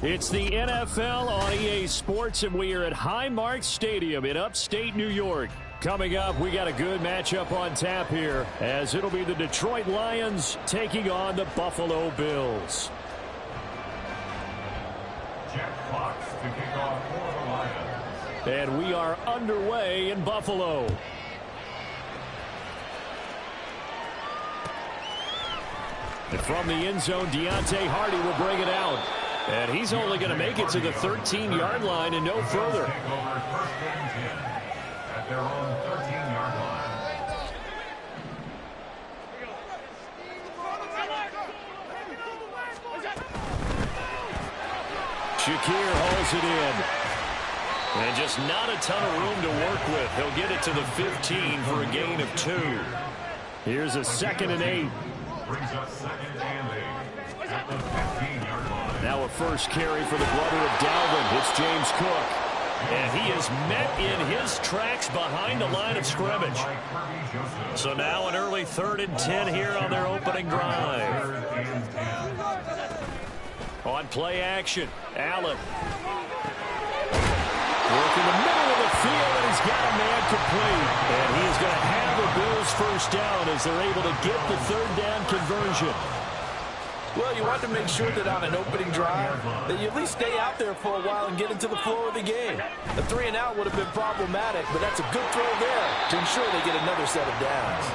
It's the NFL on EA Sports, and we are at Highmark Stadium in upstate New York. Coming up, we got a good matchup on tap here, as it'll be the Detroit Lions taking on the Buffalo Bills. Jack Fox to kick off for the Lions. And we are underway in Buffalo. And from the end zone, Deontay Hardy will bring it out. And he's only going to make it to the 13-yard line and no further. Take over first and 10 at their own 13-yard line. Shakir hauls it in. And just not a ton of room to work with. He'll get it to the 15 for a gain of 2. Here's a 2nd and 8. Brings up 2nd and 8 at the 15-yard line. Now a first carry for the brother of Dalvin. It's James Cook. And he is met in his tracks behind the line of scrimmage. So now an early 3rd and 10 here on their opening drive. On play action, Allen. Working the middle of the field, and he's got a man complete. And he is going to have the Bills first down as they're able to get the 3rd down conversion. Well, you want to make sure that on an opening drive that you at least stay out there for a while and get into the flow of the game. A 3 and out would have been problematic, but that's a good throw there to ensure they get another set of downs.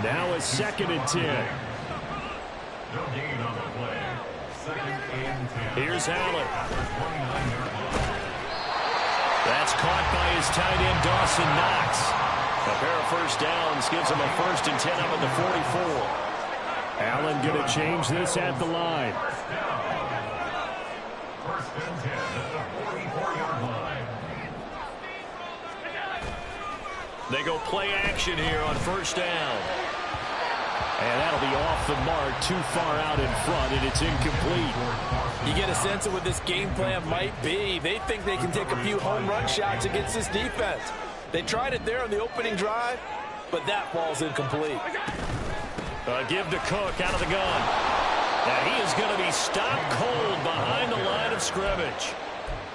Now a 2nd and 10. No gain on the play. 2nd and 10. Here's Allen. That's caught by his tight end, Dawson Knox. A pair of first downs gives him a 1st and 10 up at the 44. Allen going to change this at the line. First and 10 at the 44-yard line. They go play action here on first down. And that'll be off the mark, too far out in front, and it's incomplete. You get a sense of what this game plan might be. They think they can take a few home run shots against this defense. They tried it there on the opening drive, but that falls incomplete. Give to Cook out of the gun. And he is going to be stopped cold behind the line of scrimmage.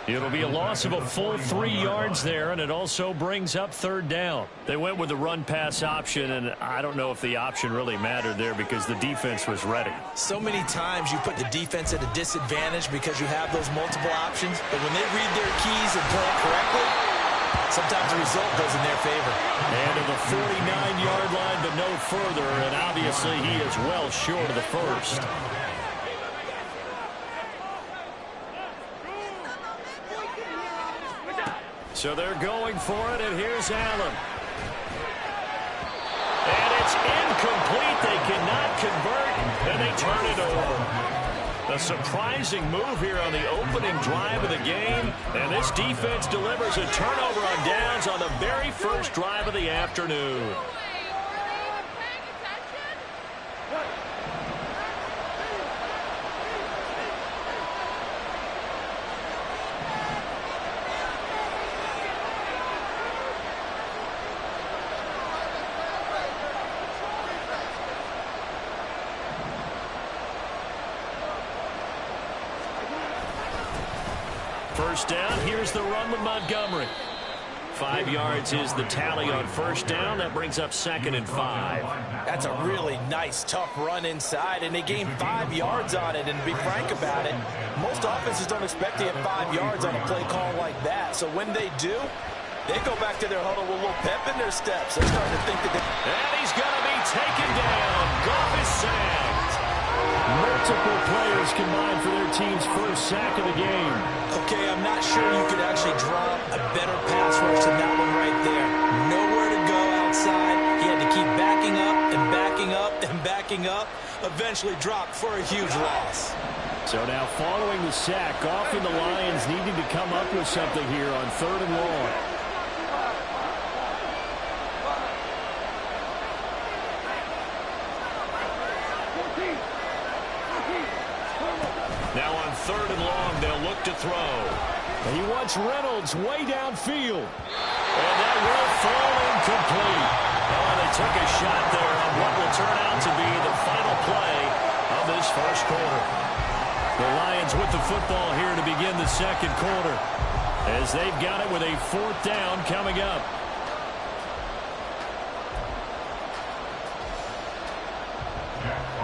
It'll be a loss of a full 3 yards there, and it also brings up 3rd down. They went with the run-pass option, and I don't know if the option really mattered there because the defense was ready. So many times you put the defense at a disadvantage because you have those multiple options, but when they read their keys and play it correctly, sometimes the result goes in their favor. And to the 49-yard line, but no further, and obviously he is well short of the first. So they're going for it, and here's Allen. And it's incomplete. They cannot convert, and they turn it over. A surprising move here on the opening drive of the game, and this defense delivers a turnover on downs on the very first drive of the afternoon. First down, here's the run with Montgomery. 5 yards is the tally on first down. That brings up 2nd and 5. That's a really nice, tough run inside, and they gained 5 yards on it. And to be frank about it, most offenses don't expect to get 5 yards on a play call like that. So when they do, they go back to their huddle with a little pep in their steps. They're starting to think that and he's going to be taken down. Goff is sacked. Multiple players combined for their team's first sack of the game. Okay, I'm not sure you could actually draw a better pass rush than that one right there. Nowhere to go outside. He had to keep backing up and backing up and backing up. Eventually dropped for a huge loss. So now following the sack, Goff and the Lions needing to come up with something here on 3rd and long. Now on 3rd and long, they'll look to throw. And he wants Reynolds way downfield. And that will fall incomplete. Oh, they took a shot there on what will turn out to be the final play of this first quarter. The Lions with the football here to begin the second quarter, as they've got it with a 4th down coming up.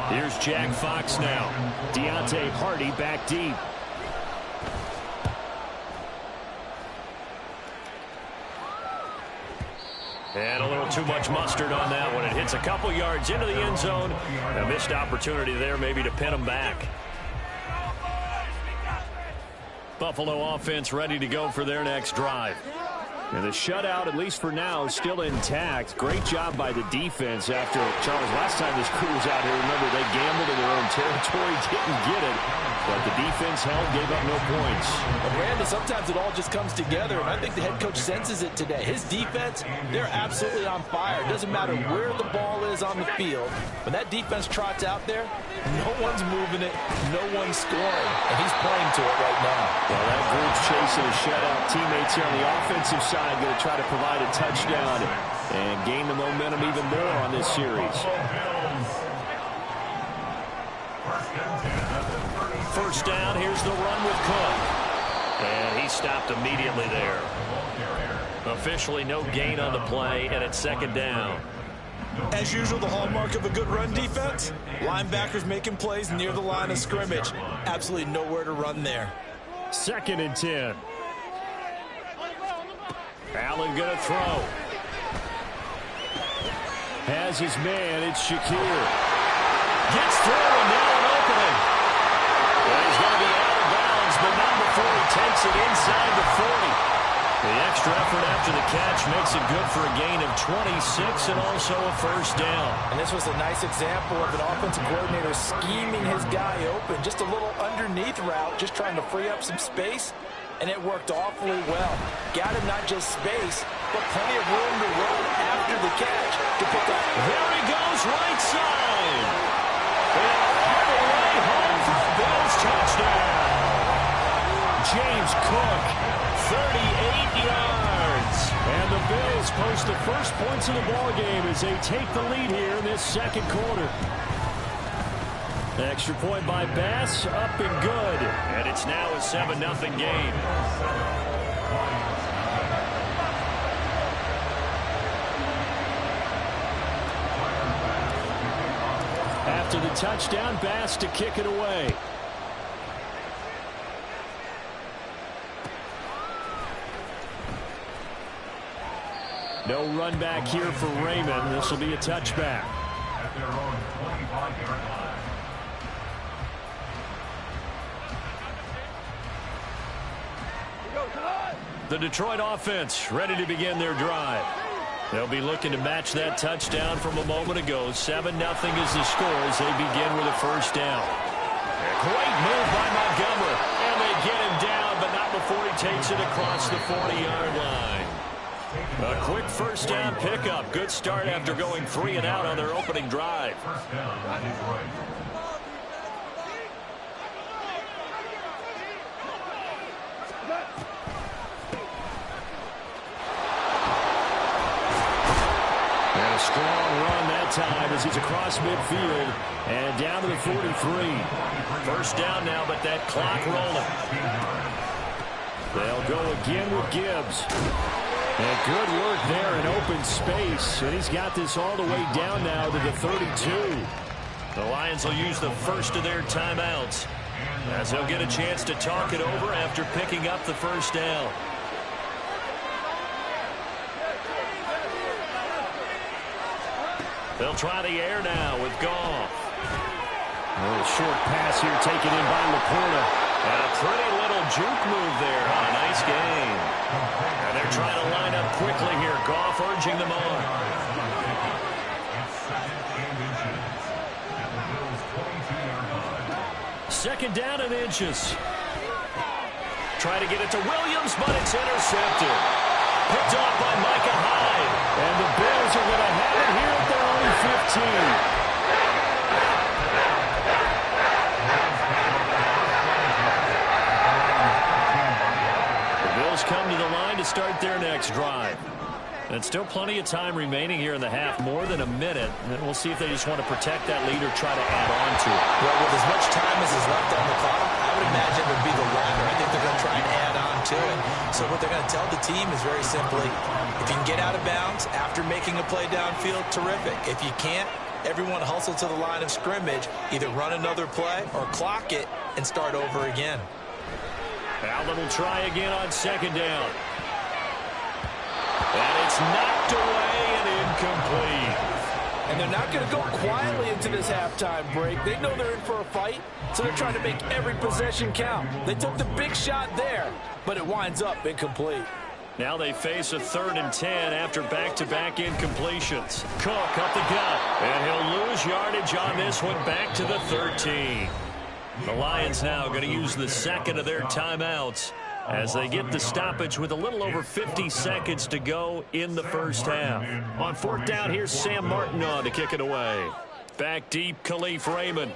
Here's Jack Fox now. Deontay Hardy back deep. And a little too much mustard on that one. It hits a couple yards into the end zone. A missed opportunity there maybe to pin them back. Buffalo offense ready to go for their next drive. And the shutout, at least for now, is still intact. Great job by the defense after, Charles, last time this crew was out here, remember, they gambled in their own territory, didn't get it. But the defense held, gave up no points. But Randall, sometimes it all just comes together, and I think the head coach senses it today. His defense, they're absolutely on fire. It doesn't matter where the ball is on the field. When that defense trots out there, no one's moving it, no one's scoring, and he's playing to it right now. Well, that group's chasing a shutout. Teammates here on the offensive side going to try to provide a touchdown and gain the momentum even more on this series. First down, here's the run with Cook. And he stopped immediately there. Officially no gain on the play, and it's second down. As usual, the hallmark of a good run defense, linebackers making plays near the line of scrimmage. Absolutely nowhere to run there. 2nd and 10. Allen going to throw. Has his man, it's Shakir. Gets through, and now an opening. And he's going to be out of bounds, but not before he takes it inside the 40. The extra effort after the catch makes it good for a gain of 26 and also a first down. And this was a nice example of an offensive coordinator scheming his guy open. Just a little underneath route, just trying to free up some space, and it worked awfully well. Got him not just space, but plenty of room to run after the catch to pick up. There he goes, right side. And all the way home for a Bills touchdown. James Cook, 38 yards. And the Bills post the first points of the ballgame as they take the lead here in this second quarter. Extra point by Bass, up and good. And it's now a 7-0 game. After the touchdown, Bass to kick it away. No run back here for Raymond. This will be a touchback. At their own 25-yard line. The Detroit offense ready to begin their drive. They'll be looking to match that touchdown from a moment ago. 7-0 is the score as they begin with a first down. A great move by Montgomery. And they get him down, but not before he takes it across the 40-yard line. A quick first down pickup. Good start after going 3 and out on their opening drive. First down, Detroit. And a strong run that time as he's across midfield and down to the 43. First down now, but that clock rolling. They'll go again with Gibbs. And good work there in open space. And he's got this all the way down now to the 32. The Lions will use the first of their timeouts as they'll get a chance to talk it over after picking up the first down. They'll try the air now with Goff. A little short pass here taken in by Laporta. And a pretty little juke move there on a nice game. And they're trying to line up quickly here. Goff urging them on. Second down and inches. Try to get it to Williams, but it's intercepted. Picked off by Micah Hyde. And the Bills are going to have it here at their own 15. Come to the line to start their next drive. And still plenty of time remaining here in the half, more than a minute. And we'll see if they just want to protect that lead or try to add on to it. Well, with as much time as is left on the clock, I would imagine it would be the latter. I think they're going to try and add on to it. So what they're going to tell the team is very simply, if you can get out of bounds after making a play downfield, terrific. If you can't, everyone hustle to the line of scrimmage, either run another play or clock it and start over again. Allen will try again on second down. And it's knocked away and incomplete. And they're not going to go quietly into this halftime break. They know they're in for a fight, so they're trying to make every possession count. They took the big shot there, but it winds up incomplete. Now they face a 3rd and 10 after back-to-back incompletions. Cook up the gut, and he'll lose yardage on this one back to the 13. The Lions now going to use the second of their timeouts as they get the stoppage with a little over 50 seconds to go in the first half. On 4th down, here's Sam Martin on to kick it away. Back deep, Khalif Raymond.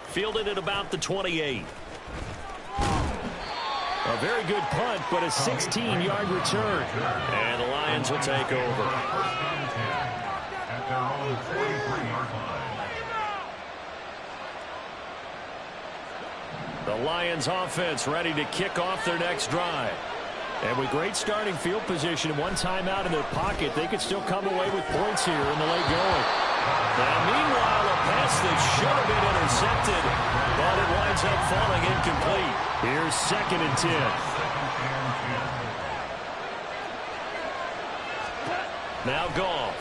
Fielded at about the 28. A very good punt, but a 16-yard return. And the Lions will take over. At their own 43-yard line. The Lions offense ready to kick off their next drive. And with great starting field position and one timeout in their pocket, they could still come away with points here in the late going. Now, meanwhile, a pass that should have been intercepted, but it winds up falling incomplete. Here's 2nd and 10. Now Goff.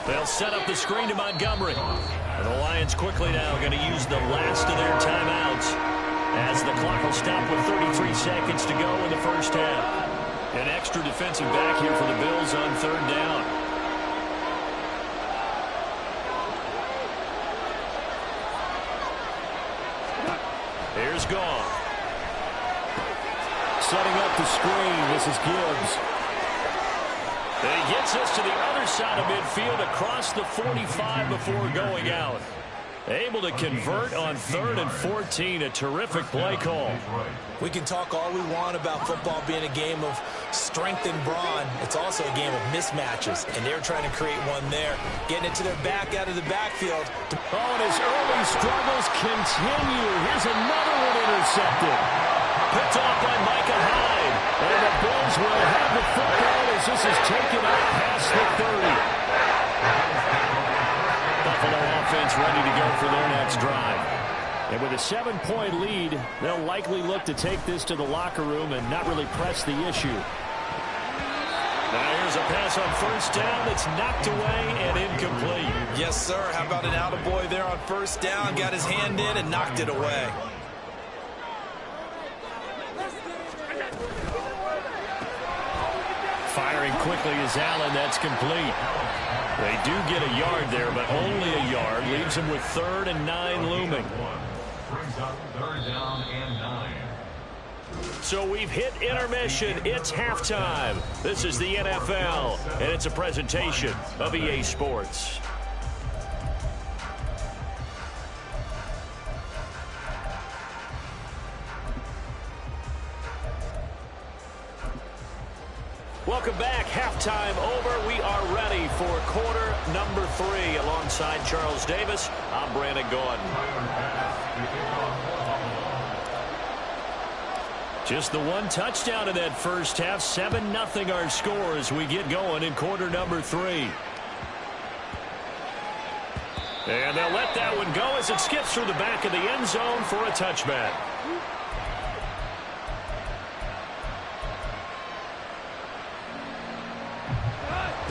They'll set up the screen to Montgomery. And the Lions quickly now going to use the last of their timeouts as the clock will stop with 33 seconds to go in the first half. An extra defensive back here for the Bills on 3rd down. Here's Goff. Setting up the screen. This is Gibbs. And he gets us to the other side of midfield across the 45 before going out. Able to convert on 3rd and 14. A terrific play call. We can talk all we want about football being a game of strength and brawn. It's also a game of mismatches, and they're trying to create one there. Getting it to their back out of the backfield. Oh, and his early struggles continue. Here's another one intercepted. Picked off by Micah Hyde. And the Bills will have the football as this is taken out past the 30. Buffalo offense ready to go for their next drive. And with a 7-point lead, they'll likely look to take this to the locker room and not really press the issue. Now here's a pass on 1st down that's knocked away and incomplete. Yes, sir. How about an attaboy there on 1st down? Got his hand in and knocked it away. Firing quickly is Allen. That's complete. They do get a yard there, but only a yard. Leaves them with 3rd and 9 looming. Brings up 3rd down and 9. So we've hit intermission. It's halftime. This is the NFL, and it's a presentation of EA Sports. Welcome back. Halftime over. We are ready for quarter number 3. Alongside Charles Davis, I'm Brandon Gordon. Just the one touchdown in that first half. 7-0 our score as we get going in quarter number 3. And they'll let that one go as it skips through the back of the end zone for a touchback.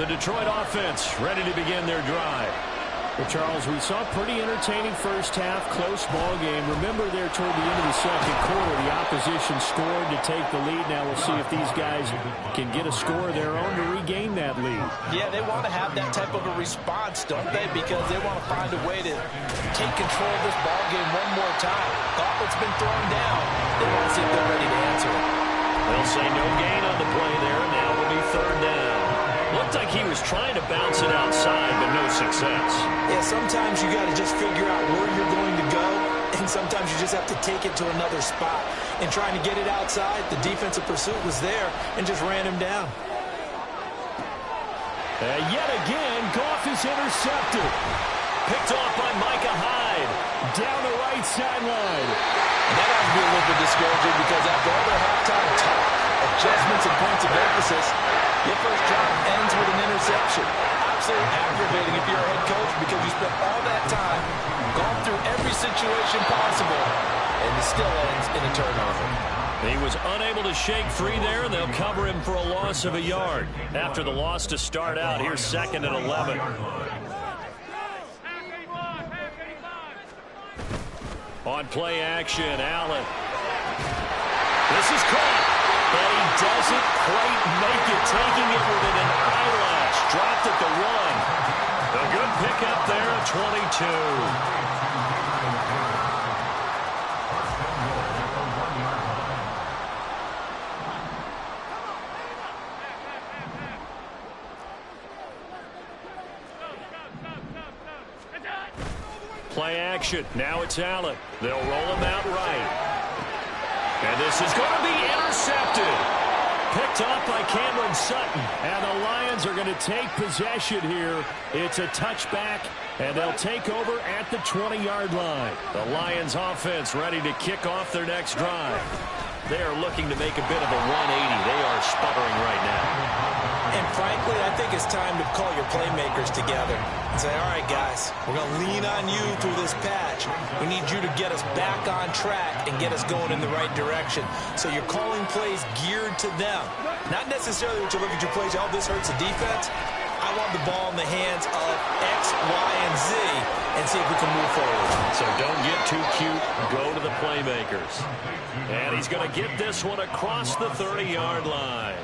The Detroit offense ready to begin their drive. Well, Charles, we saw a pretty entertaining first half, close ball game. Remember there toward the end of the second quarter, the opposition scored to take the lead. Now we'll see if these guys can get a score of their own to regain that lead. Yeah, they want to have that type of a response, don't they? Because they want to find a way to take control of this ball game one more time. Gauntlet's been thrown down. They want to see if they're ready to answer it. They'll say no gain on the play there. Now will be 3rd down. Looked like he was trying to bounce it outside, but no success. Yeah, sometimes you got to just figure out where you're going to go, and sometimes you just have to take it to another spot. And trying to get it outside, the defensive pursuit was there and just ran him down. And yet again, Goff is intercepted. Picked off by Micah Hyde. Down the right sideline. And that has to be a little bit discouraging because after all their halftime talk, adjustments and points of emphasis, your first drive ends with an interception. Absolutely aggravating if you're a head coach because you spent all that time, gone through every situation possible, and it still ends in a turnover. He was unable to shake free there, and they'll cover him for a loss of a yard. After the loss to start out, here's 2nd and 11. On play action, Allen. This is caught, but he doesn't quite make it, taking it within an eyelash. Dropped at the 1. A good pickup there at 22. Play action. Now it's Allen. They'll roll him out right. And this is going to be intercepted. Picked off by Cameron Sutton. And the Lions are going to take possession here. It's a touchback, and they'll take over at the 20-yard line. The Lions offense ready to kick off their next drive. They are looking to make a bit of a 180. They are sputtering right now. And frankly, I think it's time to call your playmakers together and say, all right, guys, we're going to lean on you through this patch. We need you to get us back on track and get us going in the right direction. So you're calling plays geared to them. Not necessarily what you look at your plays, oh, this hurts the defense. I want the ball in the hands of X, Y, and Z and see if we can move forward. So don't get too cute. Go to the playmakers. And he's going to get this one across the 30-yard line.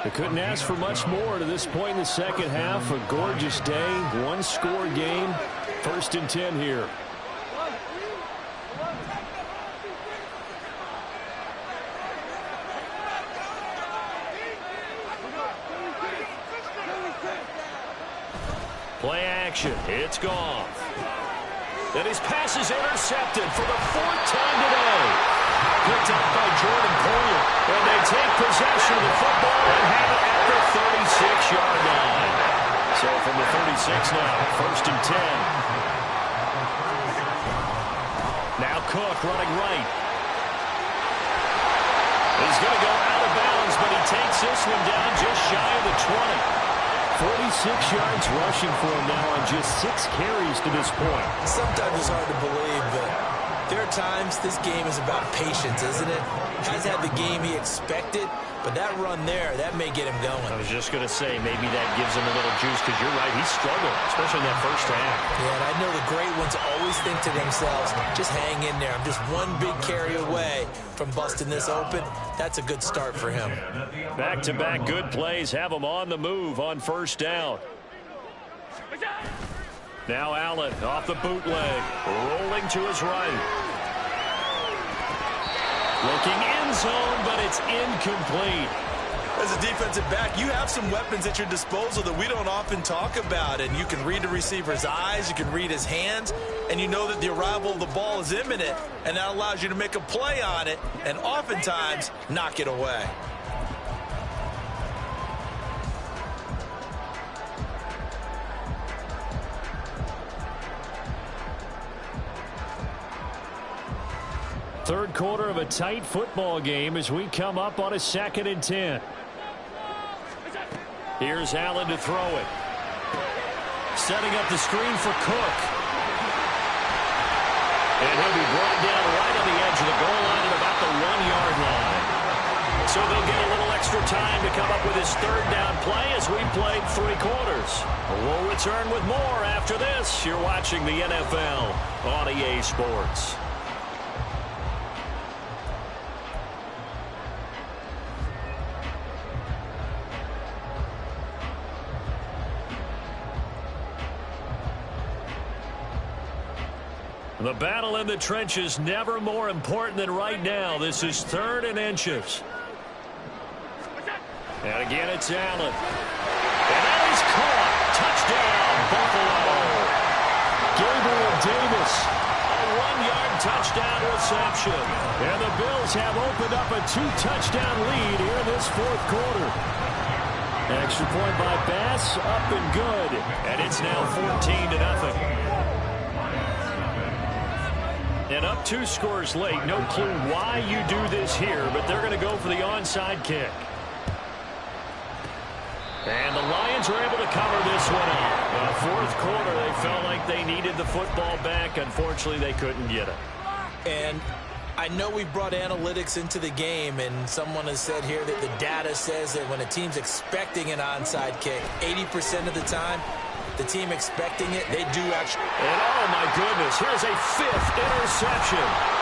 They couldn't ask for much more to this point in the second half. A gorgeous day, one-score game. 1st and 10 here. Play action. It's Goff. And his pass is intercepted for the 4th time today. Picked up by Jordan Poyer. And they take possession of the football and have it at the 36-yard line. So from the 36 now, 1st and 10. Now Cook running right. He's going to go out of bounds, but he takes this one down just shy of the 20. 46 yards rushing for him now on just 6 carries to this point. Sometimes it's hard to believe, but there are times this game is about patience, isn't it? He's had the game he expected, but that run there, that may get him going. I was just going to say, maybe that gives him a little juice, because you're right, he struggled, especially in that first half. Yeah, and I know the great ones always think to themselves, just hang in there. I'm just one big carry away from busting this open. That's a good start for him. Back-to-back good plays have him on the move on 1st down. Now Allen off the bootleg, rolling to his right. Looking end zone, but it's incomplete. As a defensive back, you have some weapons at your disposal that we don't often talk about. And you can read the receiver's eyes, you can read his hands, and you know that the arrival of the ball is imminent, and that allows you to make a play on it and oftentimes knock it away. Third quarter of a tight football game as we come up on a 2nd and 10. Here's Allen to throw it. Setting up the screen for Cook. And he'll be brought down right on the edge of the goal line at about the 1-yard line. So they'll get a little extra time to come up with his 3rd down play as we played 3 quarters. We'll return with more after this. You're watching the NFL on EA Sports. The battle in the trenches never more important than right now. This is 3rd and inches. And again, it's Allen. And that is caught. Touchdown, Buffalo. Gabriel Davis, a 1-yard touchdown reception. And the Bills have opened up a 2-touchdown lead here in this 4th quarter. Extra point by Bass, up and good. And it's now 14-0. And up 2 scores late. No clue why you do this here, but they're going to go for the onside kick. And the Lions were able to cover this one up. Fourth quarter, they felt like they needed the football back. Unfortunately, they couldn't get it. And I know we brought analytics into the game, and someone has said here that the data says that when a team's expecting an onside kick, 80% of the time, the team expecting it, they do actually. And oh, my goodness, here's a 5th interception.